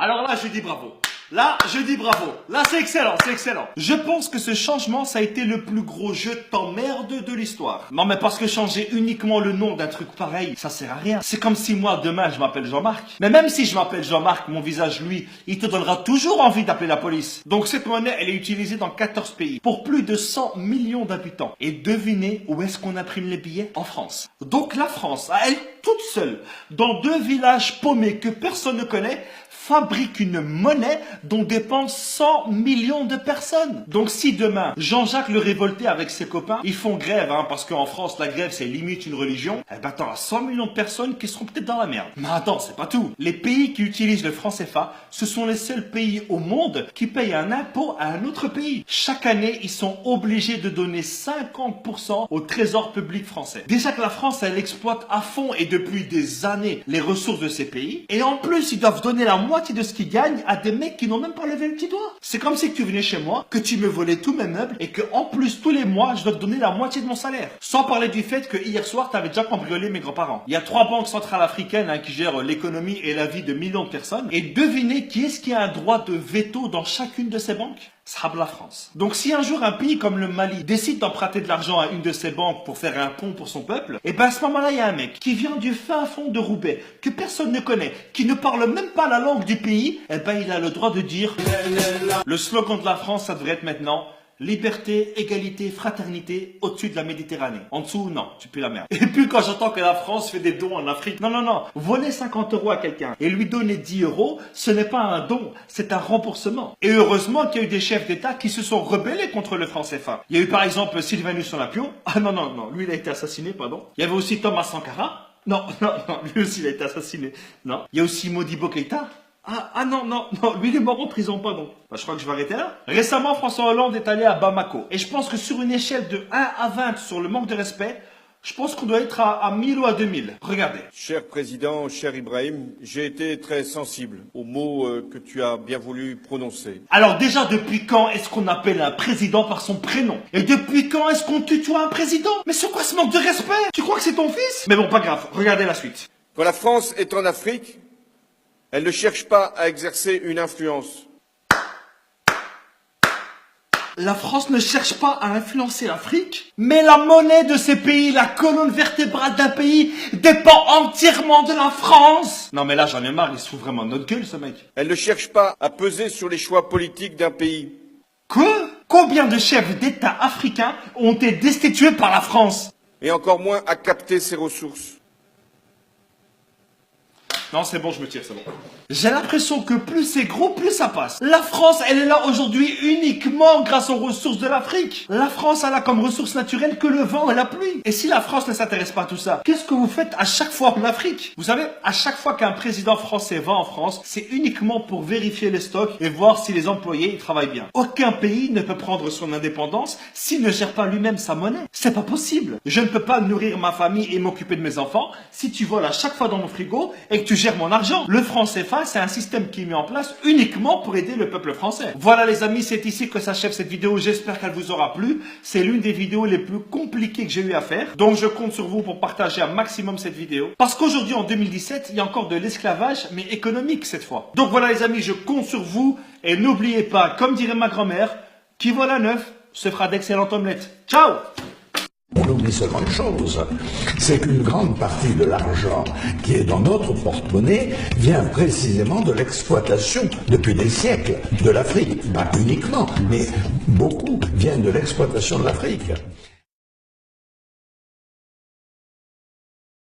Alors là, je dis bravo. Là, je dis bravo. Là, c'est excellent, c'est excellent. Je pense que ce changement, ça a été le plus gros jeu de t'emmerde de l'histoire. Non, mais parce que changer uniquement le nom d'un truc pareil, ça sert à rien. C'est comme si moi, demain, je m'appelle Jean-Marc. Mais même si je m'appelle Jean-Marc, mon visage, lui, il te donnera toujours envie d'appeler la police. Donc cette monnaie, elle est utilisée dans 14 pays, pour plus de 100 millions d'habitants. Et devinez où est-ce qu'on imprime les billets? En France. Donc la France, à elle toute seule, dans 2 villages paumés que personne ne connaît, fabrique une monnaie dont dépendent 100 millions de personnes. Donc si demain, Jean-Jacques le révolté avec ses copains, ils font grève, parce qu'en France, la grève, c'est limite une religion, eh ben t'auras 100 millions de personnes qui seront peut-être dans la merde. Mais attends, c'est pas tout. Les pays qui utilisent le franc CFA, ce sont les seuls pays au monde qui payent un impôt à un autre pays. Chaque année, ils sont obligés de donner 50% au trésor public français. Déjà que la France, elle exploite à fond et depuis des années les ressources de ces pays. Et en plus, ils doivent donner la moitié de ce qu'ils gagnent à des mecs qui n'ont même pas levé le petit doigt. C'est comme si tu venais chez moi, que tu me volais tous mes meubles et que en plus tous les mois je dois te donner la moitié de mon salaire. Sans parler du fait que hier soir tu avais déjà cambriolé mes grands-parents. Il y a 3 banques centrales africaines qui gèrent l'économie et la vie de millions de personnes. Et devinez qui est-ce qui a un droit de veto dans chacune de ces banques? La France. Donc si un jour un pays comme le Mali décide d'emprunter de l'argent à une de ces banques pour faire un pont pour son peuple, et ben à ce moment-là il y a un mec qui vient du fin fond de Roubaix, que personne ne connaît, qui ne parle même pas la langue du pays, et ben il a le droit de dire le slogan de la France, ça devrait être maintenant liberté, égalité, fraternité au-dessus de la Méditerranée. En dessous, non, tu pues la merde. Et puis quand j'entends que la France fait des dons en Afrique, non, voler 50 € à quelqu'un et lui donner 10 €, ce n'est pas un don, c'est un remboursement. Et heureusement qu'il y a eu des chefs d'État qui se sont rebellés contre le franc CFA. Il y a eu par exemple Sylvanus Olympio. Ah non, lui il a été assassiné, pardon. Il y avait aussi Thomas Sankara. Non, lui aussi il a été assassiné. Non. Il y a aussi Modibo Keïta. Non, lui il est mort en prison, pardon. Je crois que je vais arrêter là. Récemment, François Hollande est allé à Bamako. Et je pense que sur une échelle de 1 à 20 sur le manque de respect, je pense qu'on doit être à 1000 ou à 2000. Regardez. Cher Président, cher Ibrahim, j'ai été très sensible aux mots que tu as bien voulu prononcer. Alors déjà, depuis quand est-ce qu'on appelle un président par son prénom? Et depuis quand est-ce qu'on tutoie un président? Mais c'est quoi ce manque de respect? Tu crois que c'est ton fils? Mais bon, pas grave, regardez la suite. Quand la France est en Afrique, elle ne cherche pas à exercer une influence. La France ne cherche pas à influencer l'Afrique, mais la monnaie de ces pays, la colonne vertébrale d'un pays, dépend entièrement de la France. Non mais là j'en ai marre, il se fout vraiment de notre gueule ce mec. Elle ne cherche pas à peser sur les choix politiques d'un pays. Quoi? Combien de chefs d'État africains ont été destitués par la France? Et encore moins à capter ses ressources. Non, c'est bon, je me tire, c'est bon. J'ai l'impression que plus c'est gros, plus ça passe. La France, elle est là aujourd'hui uniquement grâce aux ressources de l'Afrique. La France, elle a comme ressource naturelle que le vent et la pluie. Et si la France ne s'intéresse pas à tout ça, qu'est-ce que vous faites à chaque fois en Afrique? Vous savez, à chaque fois qu'un président français va en France, c'est uniquement pour vérifier les stocks et voir si les employés ils travaillent bien. Aucun pays ne peut prendre son indépendance s'il ne gère pas lui-même sa monnaie. C'est pas possible. Je ne peux pas nourrir ma famille et m'occuper de mes enfants si tu voles à chaque fois dans mon frigo et que tu gères mon argent. Le franc CFA, c'est un système qui est mis en place uniquement pour aider le peuple français. Voilà les amis, c'est ici que s'achève cette vidéo. J'espère qu'elle vous aura plu. C'est l'une des vidéos les plus compliquées que j'ai eu à faire. Donc je compte sur vous pour partager un maximum cette vidéo. Parce qu'aujourd'hui, en 2017, il y a encore de l'esclavage, mais économique cette fois. Donc voilà les amis, je compte sur vous. Et n'oubliez pas, comme dirait ma grand-mère, qui vole à neuf se fera d'excellentes omelettes. Ciao! On oublie seulement une chose, c'est qu'une grande partie de l'argent qui est dans notre porte-monnaie vient précisément de l'exploitation, depuis des siècles, de l'Afrique. Pas uniquement, mais beaucoup viennent de l'exploitation de l'Afrique.